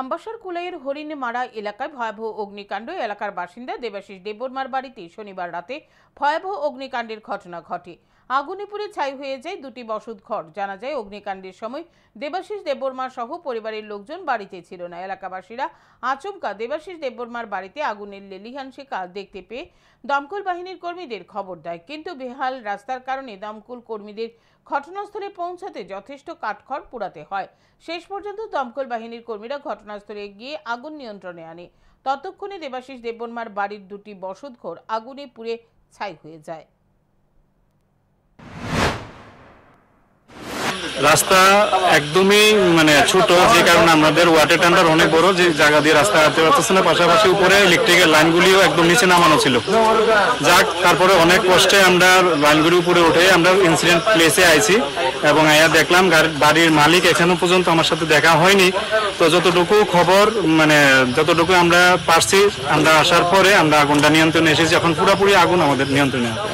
আম্বাসার কুলাইয়ের হরিণমারা এলাকায় ভয়াবহ অগ্নিকাণ্ড। এলাকার বাসিন্দা দেবাশিস দেববর্মার বাড়িতে শনিবার রাতে ভয়াবহ অগ্নিকাণ্ডের ঘটনা ঘটে। আগুনে পুড়ে ছাই হয়ে যায় দুটি বসত ঘর। জানা যায় অগ্নিকাণ্ডের সময় দেবাশিস দেববর্মা সহ পরিবারের লোকজন বাড়িতে ছিল না। এলাকাবাসীরা আচমকা দেবাশিস দেববর্মার বাড়িতে আগুনের লেলিহান শিখা দেখতে পেয়ে দমকল বাহিনীর কর্মীদের খবর দেয়, কিন্তু বেহাল রাস্তার কারণে দমকল কর্মীদের ঘটনাস্থলে পৌঁছাতে যথেষ্ট কাঠখড় পোড়াতে হয়। শেষ পর্যন্ত দমকল বাহিনীর কর্মীরা ঘটনাস্থলে গিয়ে আগুন নিয়ন্ত্রণে আনে। ততক্ষণে দেবাশিস দেববর্মার বাড়ির দুটি বসতঘর আগুনে পুড়ে ছাই হয়ে যায়। রাস্তা একদমই ছোট, যে কারণে আমাদের ওয়াটার ট্যাঙ্কার অনেক বড়, যে জায়গা দিয়ে রাস্তা হাঁটতে পারতেছে না। পাশাপাশি উপরে ইলেকট্রিকের লাইনগুলিও একদম নিচে নামানো ছিল। যাক, তারপরে অনেক কষ্টে আমরা লাইনগুলি উপরে উঠে আমরা ইনসিডেন্ট প্লেসে আইছি এবং আয়া দেখলাম বাড়ির মালিক এখনো পর্যন্ত আমার সাথে দেখা হয়নি। তো যতটুকু খবর যতটুকু আমরা পারছি, আমরা আসার পরে আমরা আগুনটা নিয়ন্ত্রণে এসেছি। এখন পুরোপুরি আগুন আমাদের নিয়ন্ত্রণে আছে।